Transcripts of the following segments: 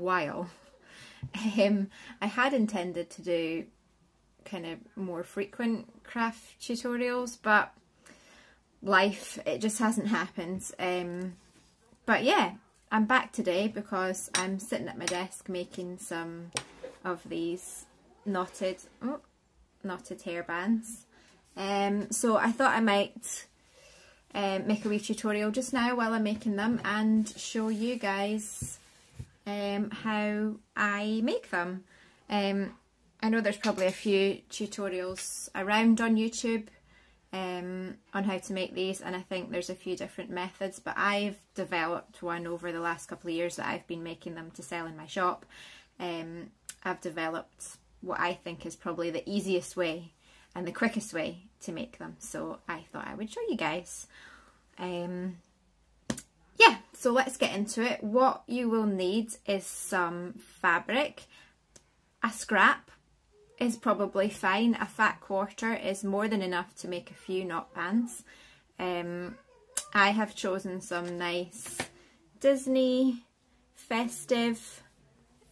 while. I had intended to do kind of more frequent craft tutorials, but life, it just hasn't happened. But yeah, I'm back today because I'm sitting at my desk making some of these knotted hairbands. So I thought I might make a wee tutorial just now while I'm making them and show you guys how I make them. I know there's probably a few tutorials around on YouTube on how to make these, and I think there's a few different methods, but I've developed one over the last couple of years that I've been making them to sell in my shop. I've developed what I think is probably the easiest way and the quickest way to make them, so I thought I would show you guys. Yeah, so let's get into it. What you will need is some fabric. A scrap is probably fine. A fat quarter is more than enough to make a few knot bands. I have chosen some nice Disney festive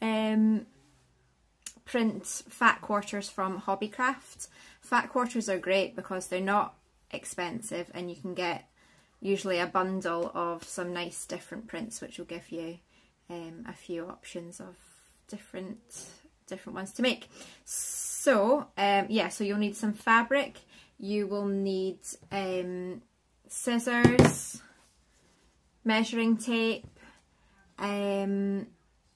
print fat quarters from Hobbycraft. Fat quarters are great because they're not expensive and you can get usually a bundle of some nice different prints, which will give you a few options of different ones to make. So yeah, so you'll need some fabric, you will need scissors, measuring tape, you'll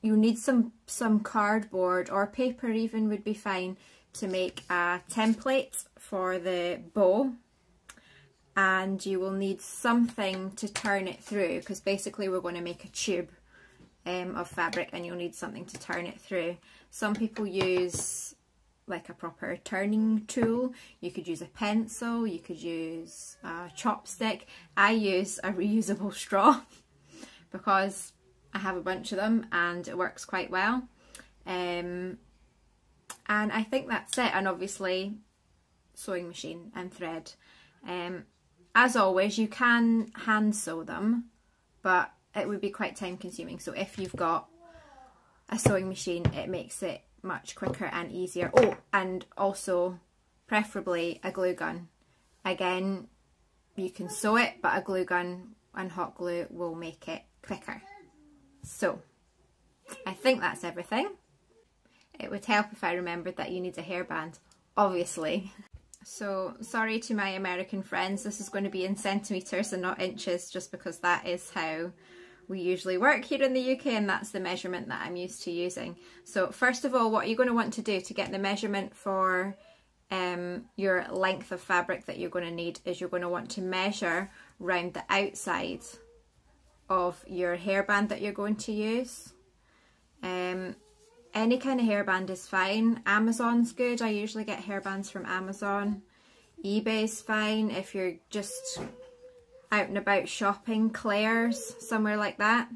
need some cardboard or paper even would be fine to make a template for the bow, and you will need something to turn it through because basically we're going to make a tube of fabric and you'll need something to turn it through. Some people use like a proper turning tool. You could use a pencil, you could use a chopstick. I use a reusable straw because I have a bunch of them and it works quite well. And I think that's it, and obviously sewing machine and thread. As always, you can hand sew them, but it would be quite time consuming, so if you've got a sewing machine it makes it much quicker and easier. Oh, and also preferably a glue gun. Again, you can sew it, but a glue gun and hot glue will make it quicker. So I think that's everything. It would help if I remembered that you need a hairband, obviously. So sorry to my American friends, this is going to be in centimetres and not inches, just because that is how we usually work here in the UK and that's the measurement that I'm used to using. So first of all, what you're going to want to do to get the measurement for your length of fabric that you're going to need is you're going to want to measure round the outside of your hairband that you're going to use. Any kind of hairband is fine. Amazon's good. I usually get hairbands from Amazon. eBay's fine if you're just out and about shopping. Claire's, somewhere like that.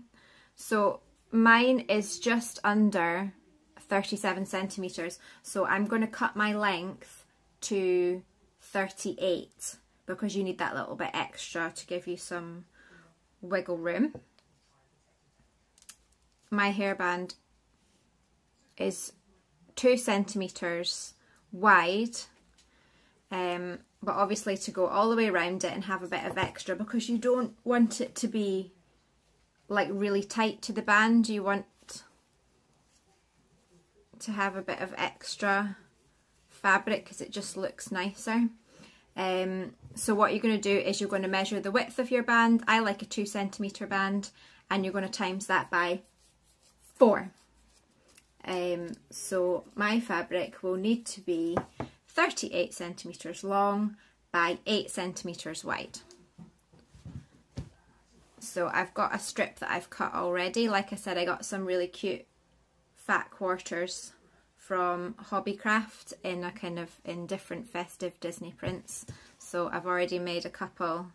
So mine is just under 37 centimetres. So I'm going to cut my length to 38 because you need that little bit extra to give you some wiggle room. My hairband is 2 centimetres wide, but obviously to go all the way around it and have a bit of extra, because you don't want it to be like really tight to the band, you want to have a bit of extra fabric because it just looks nicer. So what you're going to do is you're going to measure the width of your band. I like a 2 centimetre band, and you're going to times that by 4. So my fabric will need to be 38 centimetres long by 8 centimetres wide. So I've got a strip that I've cut already. Like I said, I got some really cute fat quarters from Hobbycraft in different festive Disney prints. So I've already made a couple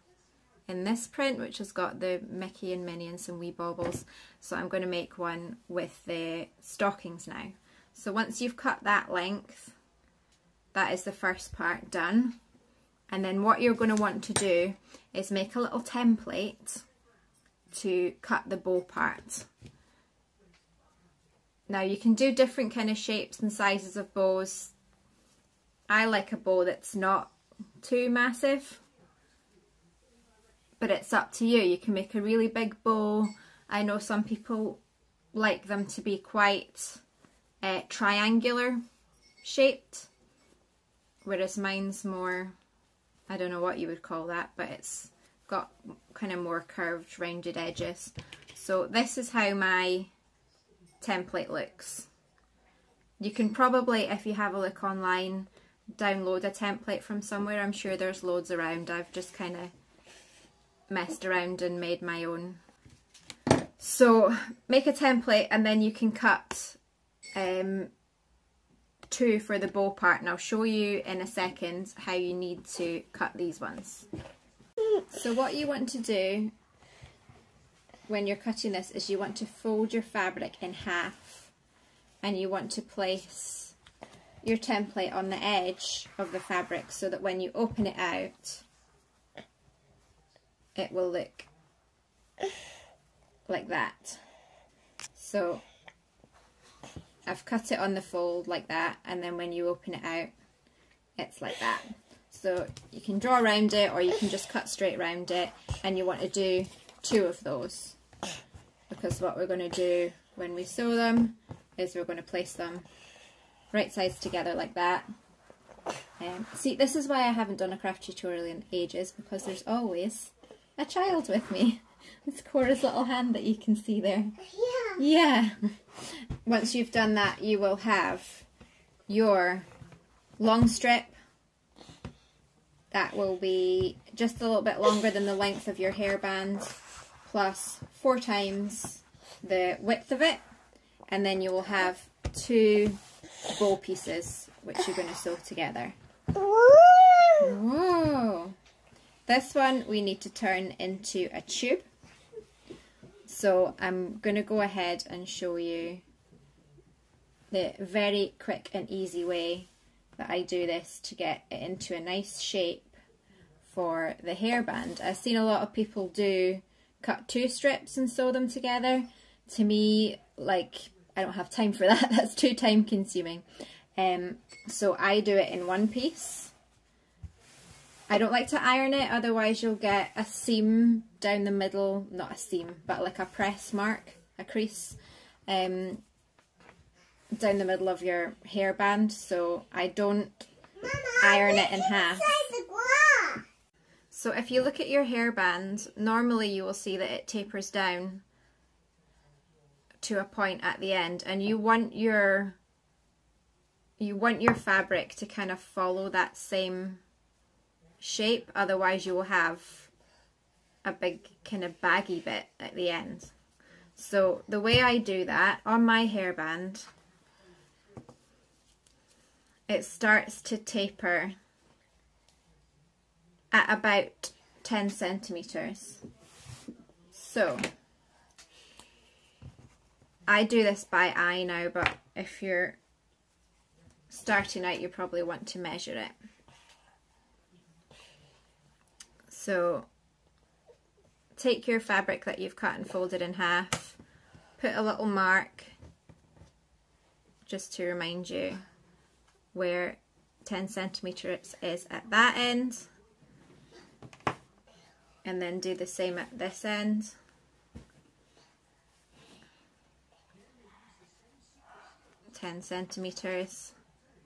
in this print, which has got the Mickey and Minnie and some wee baubles. So I'm going to make one with the stockings now. So once you've cut that length, that is the first part done. And then what you're going to want to do is make a little template to cut the bow part. Now you can do different kind of shapes and sizes of bows. I like a bow that's not too massive, but it's up to you. You can make a really big bow. I know some people like them to be quite triangular shaped, whereas mine's more, I don't know what you would call that, but it's got kind of more curved, rounded edges. So this is how my template looks. You can probably, if you have a look online, download a template from somewhere. I'm sure there's loads around. I've just kind of messed around and made my own. So make a template and then you can cut 2 for the bow part, and I'll show you in a second how you need to cut these ones. So what you want to do when you're cutting this is you want to fold your fabric in half, and you want to place your template on the edge of the fabric so that when you open it out it will look like that. So I've cut it on the fold like that, and then when you open it out it's like that. So you can draw around it or you can just cut straight around it, and you want to do 2 of those, because what we're going to do when we sew them is we're going to place them right sides together like that. See, this is why I haven't done a craft tutorial in ages, because there's always a child with me. It's Cora's little hand that you can see there. Yeah. Once you've done that, you will have your long strip. That will be just a little bit longer than the length of your hairband, plus 4 times the width of it. And then you will have 2 bow pieces, which you're going to sew together. Whoa! This one we need to turn into a tube. So I'm going to go ahead and show you the very quick and easy way that I do this to get it into a nice shape for the hairband. I've seen a lot of people do cut 2 strips and sew them together. To me, like, I don't have time for that. That's too time consuming. So I do it in 1 piece. I don't like to iron it, otherwise you'll get a seam down the middle, not a seam, but like a press mark, a crease, down the middle of your hairband. So I don't iron it in half. So if you look at your hairband, normally you will see that it tapers down to a point at the end, and you want your fabric to kind of follow that same shape, otherwise you will have a big kind of baggy bit at the end. So the way I do that on my hairband, it starts to taper at about 10 centimeters. So I do this by eye now, but if you're starting out you probably want to measure it. So take your fabric that you've cut and folded in half, put a little mark just to remind you where 10 centimeters is at that end, and then do the same at this end. $10 centimeters.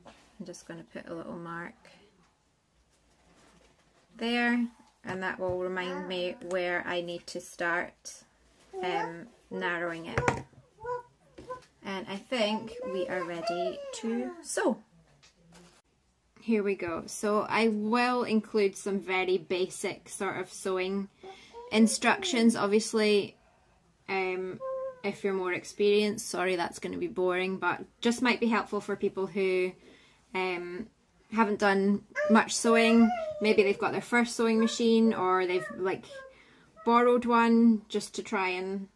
I'm just going to put a little mark there, and that will remind me where I need to start narrowing it. And I think we are ready to sew. Here we go. So I will include some very basic sort of sewing instructions. Obviously, if you're more experienced, sorry, that's going to be boring, but just might be helpful for people who haven't done much sewing. Maybe they've got their first sewing machine, or they've like borrowed one just to try and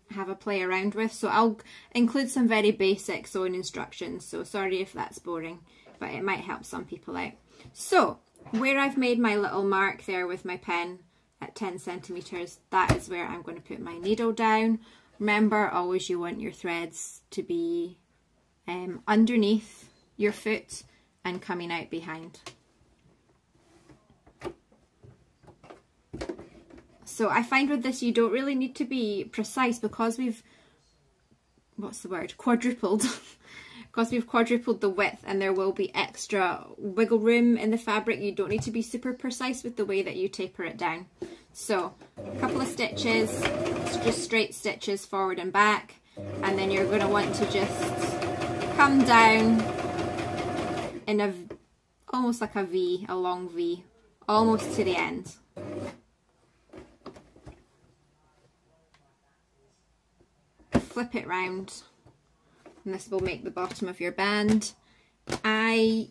have a play around with. So I'll include some very basic sewing instructions, so sorry if that's boring, but it might help some people out. So where I've made my little mark there with my pen at 10 centimeters, that is where I'm going to put my needle down. Remember, always you want your threads to be underneath your foot and coming out behind. So I find with this you don't really need to be precise because we've, quadrupled. Because we've quadrupled the width and there will be extra wiggle room in the fabric. You don't need to be super precise with the way that you taper it down. So a couple of stitches, just straight stitches forward and back, and then you're going to want to just come down in a almost like a V, a long V, almost to the end. Flip it round, and this will make the bottom of your band. I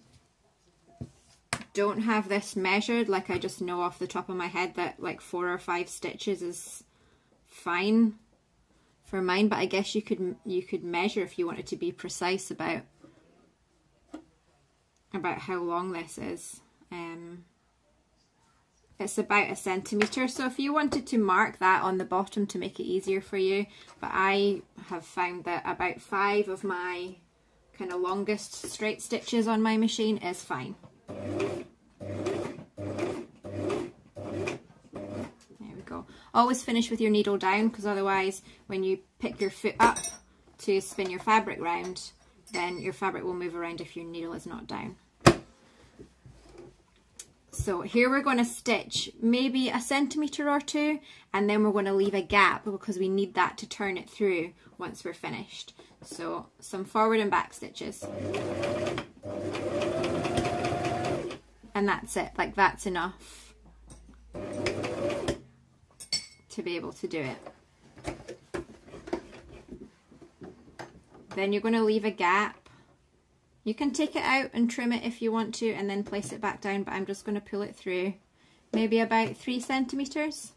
don't have this measured, like I just know off the top of my head that like 4 or 5 stitches is fine for mine, but I guess you could measure if you wanted to be precise about how long this is. It's about 1 centimetre, so if you wanted to mark that on the bottom to make it easier for you, but I have found that about 5 of my kind of longest straight stitches on my machine is fine. There we go. Always finish with your needle down, because otherwise when you pick your foot up to spin your fabric round, then your fabric will move around if your needle is not down. So here we're going to stitch maybe 1 centimetre or 2, and then we're going to leave a gap because we need that to turn it through once we're finished. So some forward and back stitches. And that's it, like that's enough to be able to do it. Then you're going to leave a gap. You can take it out and trim it if you want to and then place it back down, but I'm just going to pull it through maybe about 3 centimetres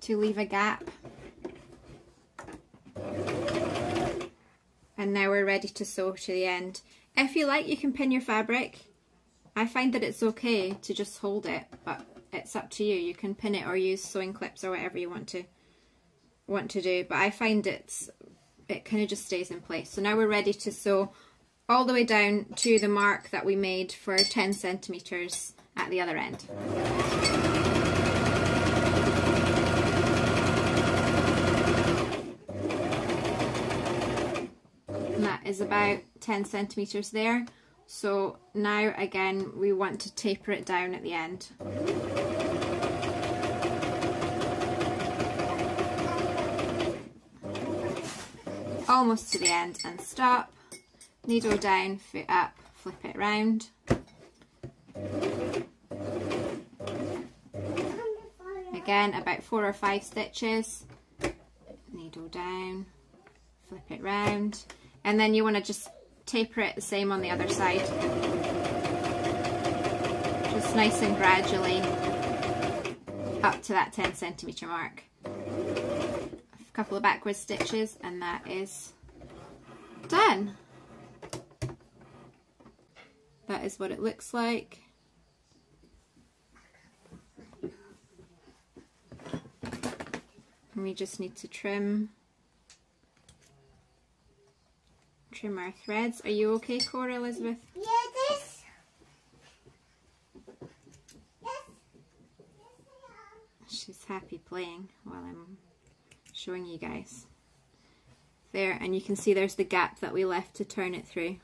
to leave a gap. And now we're ready to sew to the end. If you like, you can pin your fabric. I find that it's okay to just hold it, but it's up to you. You can pin it or use sewing clips or whatever you want to do, but I find it kind of just stays in place. So now we're ready to sew all the way down to the mark that we made for 10 centimetres at the other end. And that is about 10 centimetres there. So now again we want to taper it down at the end. Almost to the end and stop, needle down, foot up, flip it round. Again about 4 or 5 stitches, needle down, flip it round, and then you want to just taper it the same on the other side. Just nice and gradually up to that 10 centimetre mark. Couple of backward stitches and that is done. That is what it looks like. And we just need to trim our threads. Are you okay, Cora Elizabeth? Yes. She's happy playing while I'm showing you guys. There, and you can see there's the gap that we left to turn it through.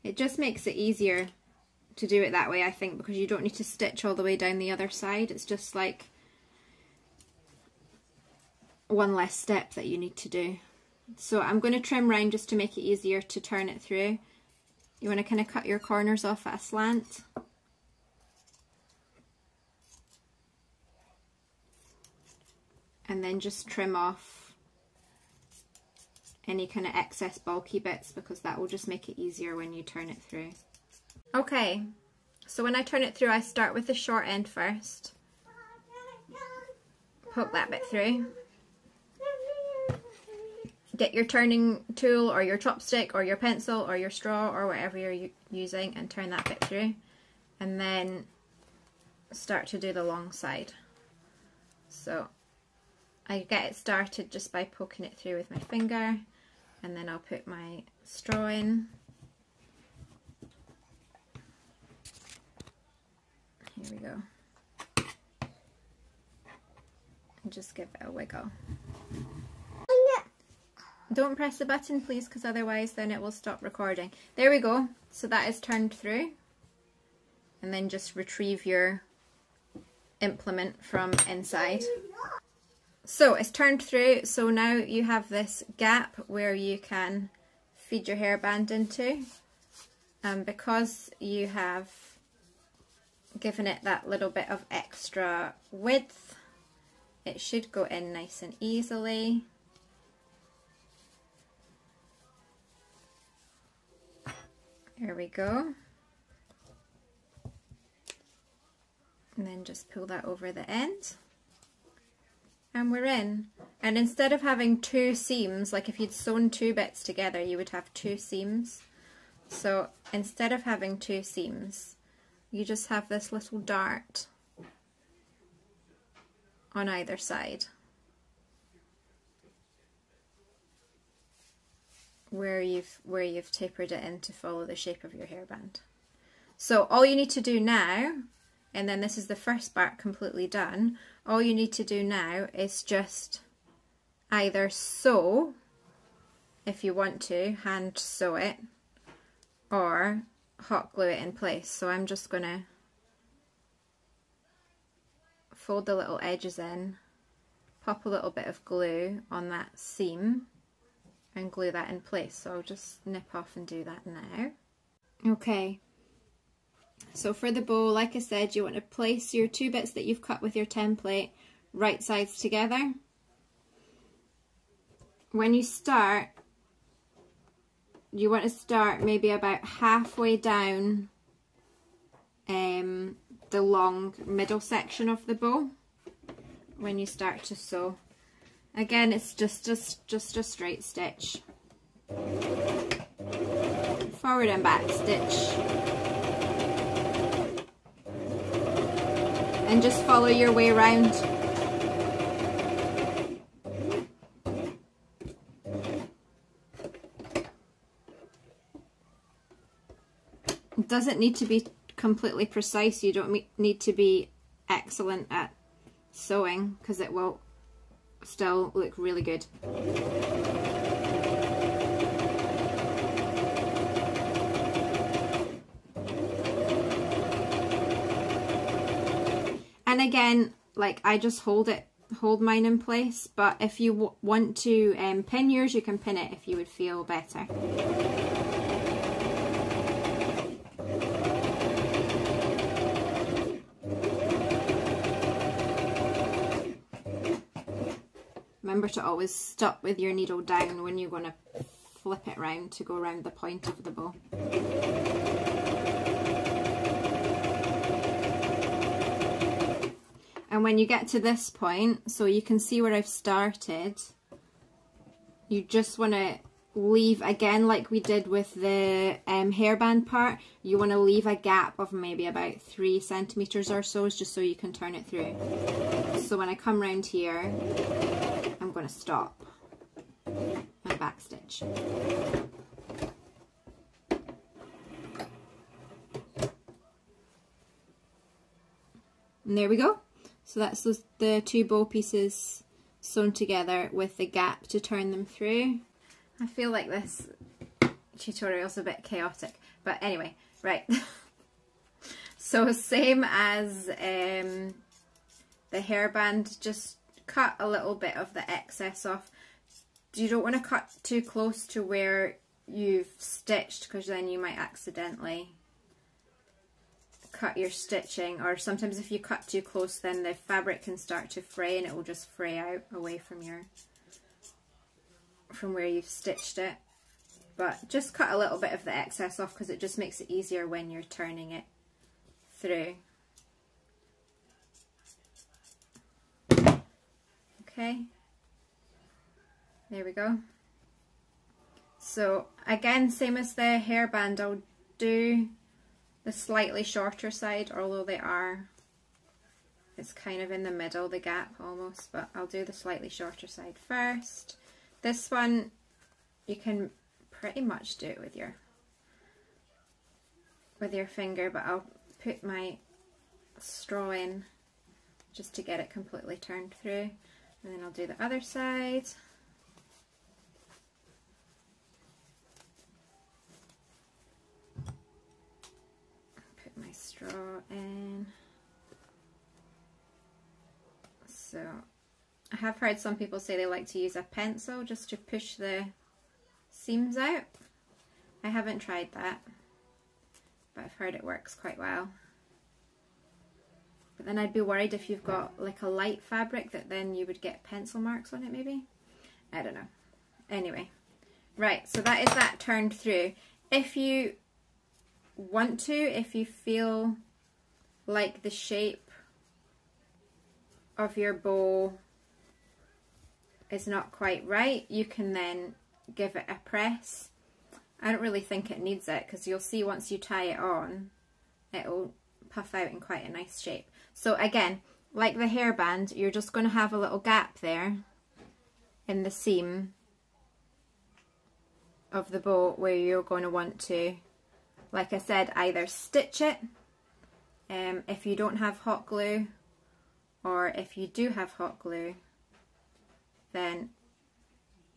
It just makes it easier to do it that way, I think, because you don't need to stitch all the way down the other side. It's just like one less step that you need to do. So I'm going to trim round just to make it easier to turn it through. You want to kind of cut your corners off at a slant. And then just trim off any kind of excess bulky bits, because that will just make it easier when you turn it through. Okay, so when I turn it through, I start with the short end first. Poke that bit through. Get your turning tool or your chopstick or your pencil or your straw or whatever you're using and turn that bit through. And then start to do the long side. So I get it started just by poking it through with my finger, and then I'll put my straw in. Here we go. And just give it a wiggle. Don't press the button please, because otherwise then it will stop recording. There we go. So that is turned through. And then just retrieve your implement from inside. So it's turned through, so now you have this gap where you can feed your hairband into. And because you have given it that little bit of extra width, it should go in nice and easily. There we go. And then just pull that over the end. And we're in. And instead of having two seams, like if you'd sewn two bits together, you would have two seams. So instead of having two seams, you just have this little dart on either side where you've tapered it in to follow the shape of your hairband. So all you need to do now, and then this is the first part completely done, all you need to do now is just either sew, if you want to, hand sew it, or hot glue it in place. So I'm just going to fold the little edges in, pop a little bit of glue on that seam and glue that in place. So I'll just nip off and do that now. Okay, so for the bow, like I said, you want to place your two bits that you've cut with your template right sides together. When you start, you want to start maybe about halfway down the long middle section of the bow when you start to sew. Again, it's just a straight stitch. Forward and back stitch. And just follow your way around. It doesn't need to be completely precise. You don't need to be excellent at sewing, because it will still look really good. And again, like, I just hold mine in place, but if you want to pin yours, you can pin it if you would feel better. Remember to always stop with your needle down when you're going to flip it round to go around the point of the bow. And when you get to this point, so you can see where I've started, you just want to leave, again like we did with the hairband part, you want to leave a gap of maybe about 3 centimeters or so, just so you can turn it through. So when I come round here, I'm going to stop my back stitch. And there we go. So that's the two bow pieces sewn together with the gap to turn them through. I feel like this tutorial's a bit chaotic, but anyway, right. So same as the hairband, just cut a little bit of the excess off. You don't want to cut too close to where you've stitched, because then you might accidentally cut your stitching, or sometimes if you cut too close then the fabric can start to fray and it will just fray out away from where you've stitched it. But just cut a little bit of the excess off, because it just makes it easier when you're turning it through. Okay, there we go. So again, same as the hairband, I'll do the slightly shorter side, although they are It's kind of in the middle, the gap almost, but I'll do the slightly shorter side first. This one, you can pretty much do it with your finger, but I'll put my straw in just to get it completely turned through, and then I'll do the other side. Put my straw in. So I have heard some people say they like to use a pencil just to push the seams out. I haven't tried that, but I've heard it works quite well. But then I'd be worried if you've got like a light fabric that then you would get pencil marks on it maybe. I don't know. Anyway, right, so that is that turned through. If you want to, if you feel like the shape of your bow is not quite right, you can then give it a press. I don't really think it needs it, because you'll see once you tie it on, it'll puff out in quite a nice shape. So again, like the hairband, you're just going to have a little gap there in the seam of the bow where you're going to want to, like I said, either stitch it if you don't have hot glue, or if you do have hot glue, then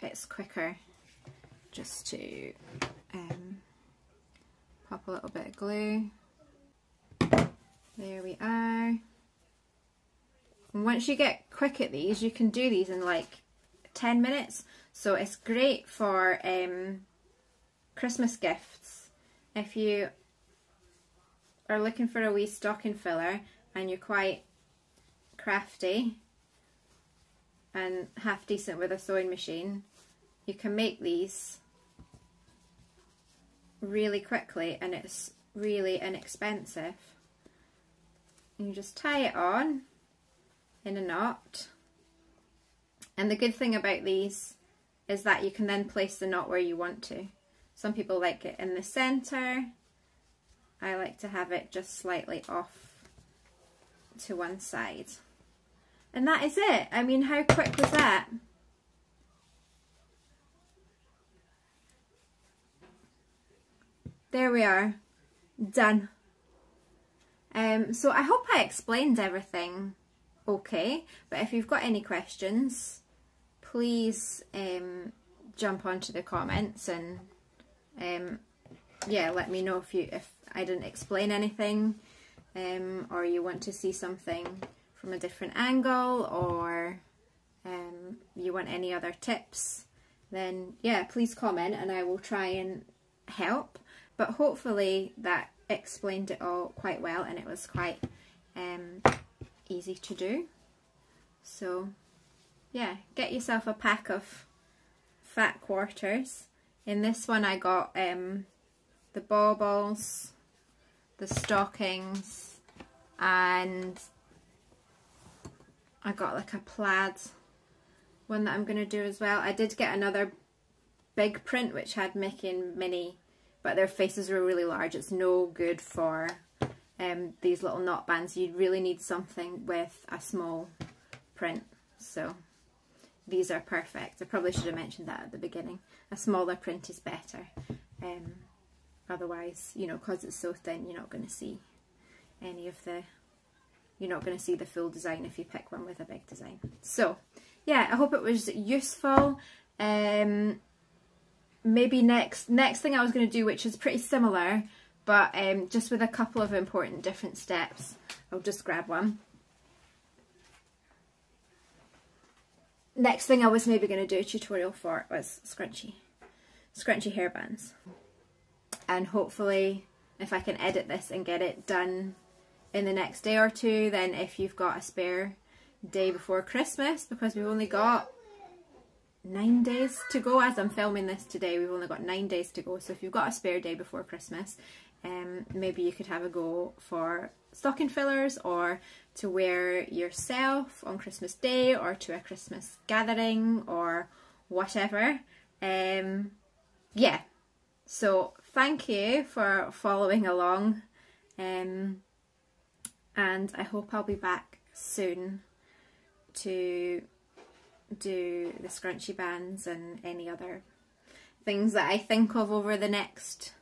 it's quicker just to pop a little bit of glue. There we are. And once you get quick at these, you can do these in like 10 minutes. So it's great for Christmas gifts. If you are looking for a wee stocking filler and you're quite crafty and half decent with a sewing machine, you can make these really quickly, and it's really inexpensive. You just tie it on in a knot, and the good thing about these is that you can then place the knot where you want to. Some people like it in the center. I like to have it just slightly off to one side. And that is it. I mean, how quick was that? There we are, done. So I hope I explained everything okay, but if you've got any questions, please jump onto the comments and yeah, let me know if I didn't explain anything, or you want to see something from a different angle, or you want any other tips, then yeah, please comment and I will try and help. But hopefully that explained it all quite well, and it was quite easy to do. So yeah, get yourself a pack of fat quarters. In this one I got the baubles, the stockings, and I got like a plaid one that I'm going to do as well. I did get another big print which had Mickey and Minnie, but their faces were really large. It's no good for these little knot bands. You really need something with a small print. So these are perfect. I probably should have mentioned that at the beginning. A smaller print is better. Otherwise, you know, because it's so thin, you're not going to see any of the, you're not going to see the full design if you pick one with a big design. So yeah, I hope it was useful. Maybe next thing I was going to do, which is pretty similar, but just with a couple of important different steps. I'll just grab one. Next thing I was maybe going to do a tutorial for was scrunchy hairbands. And hopefully if I can edit this and get it done in the next day or two, then if you've got a spare day before Christmas, because we've only got 9 days to go. As I'm filming this today, we've only got 9 days to go. So if you've got a spare day before Christmas, maybe you could have a go for stocking fillers, or to wear yourself on Christmas Day, or to a Christmas gathering, or whatever. Yeah, so thank you for following along, and I hope I'll be back soon to do the scrunchy bands and any other things that I think of over the next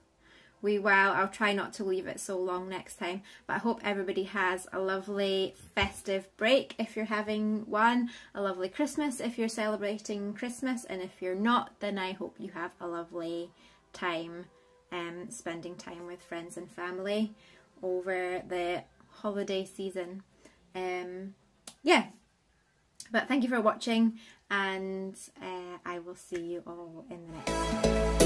wee while. I'll try not to leave it so long next time, but I hope everybody has a lovely festive break if you're having one, a lovely Christmas if you're celebrating Christmas, and if you're not, then I hope you have a lovely time spending time with friends and family over the holiday season. Yeah, but thank you for watching, and I will see you all in the next one.